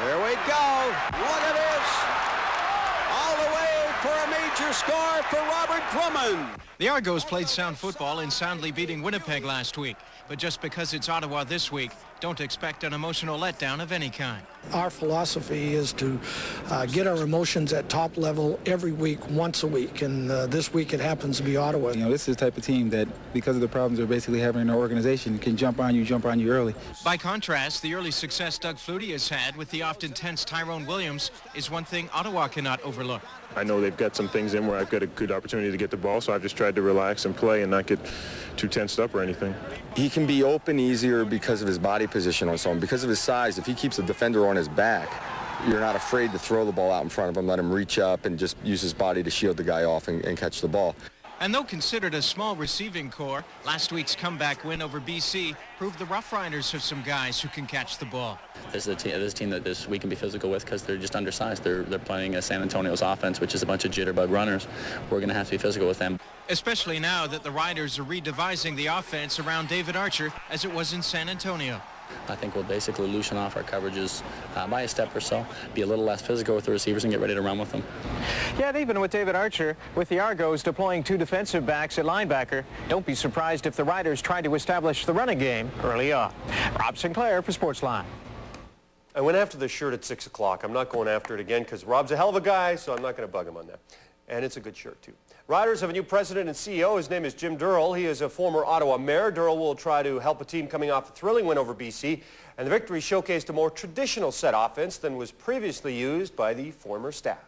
Here we go. Look at this. All the way for a major score for Robert Drummond. The Argos played sound football in soundly beating Winnipeg last week. But just because it's Ottawa this week, don't expect an emotional letdown of any kind. Our philosophy is to get our emotions at top level every week, once a week. And this week it happens to be Ottawa. You know, this is the type of team that, because of the problems they're basically having in their organization, can jump on you early. By contrast, the early success Doug Flutie has had with the often tense Tyrone Williams is one thing Ottawa cannot overlook. I know they've got some things in where I've got a good opportunity to get the ball, so I've just tried to relax and play and not get too tensed up or anything. He can be open easier because of his body position on someone. Because of his size, if he keeps the defender on his back, you're not afraid to throw the ball out in front of him, let him reach up and just use his body to shield the guy off and catch the ball. And though considered a small receiving corps, last week's comeback win over BC proved the Rough Riders have some guys who can catch the ball. This is a team that we can be physical with because they're just undersized. They're playing San Antonio's offense, which is a bunch of jitterbug runners. We're going to have to be physical with them. Especially now that the Riders are redevising the offense around David Archer as it was in San Antonio. I think we'll basically loosen off our coverages by a step or so, be a little less physical with the receivers and get ready to run with them. Yeah, and even with David Archer, with the Argos deploying two defensive backs at linebacker, don't be surprised if the Riders try to establish the running game early on. Rob Sinclair for Sportsline. I went after the shirt at 6 o'clock. I'm not going after it again because Rob's a hell of a guy, so I'm not going to bug him on that. And it's a good shirt, too. Riders have a new president and CEO. His name is Jim Durrell. He is a former Ottawa mayor. Durrell will try to help a team coming off a thrilling win over BC. And the victory showcased a more traditional set offense than was previously used by the former staff.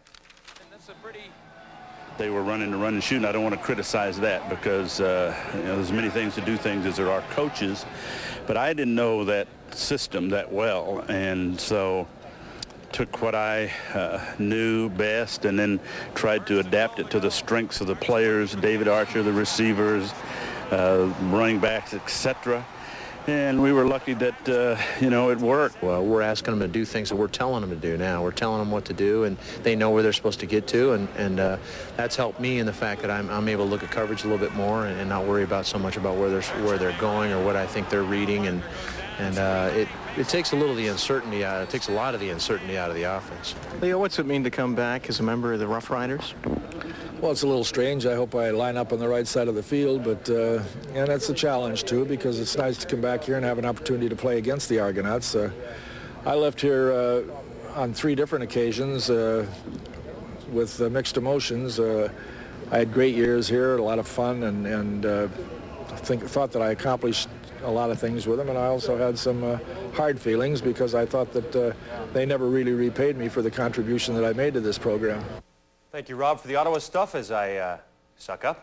They were running the run and shoot, and I don't want to criticize that because there's many things to do things as there are coaches. But I didn't know that system that well, and so took what I knew best and then tried to adapt it to the strengths of the players, David Archer, the receivers, running backs, etc. And we were lucky that, it worked. Well, we're asking them to do things that we're telling them to do now. We're telling them what to do, and they know where they're supposed to get to, and that's helped me in the fact that I'm able to look at coverage a little bit more and not worry about so much about where they're going or what I think they're reading, and it takes a little of the uncertainty out. It takes a lot of the uncertainty out of the offense. Leo, what's it mean to come back as a member of the Rough Riders? Well, it's a little strange. I hope I line up on the right side of the field, but and that's a challenge, too, because it's nice to come back here and have an opportunity to play against the Argonauts. I left here on 3 different occasions with mixed emotions. I had great years here, a lot of fun, and thought that I accomplished a lot of things with them, and I also had some hard feelings because I thought that they never really repaid me for the contribution that I made to this program. Thank you, Rob, for the Ottawa stuff as I suck up.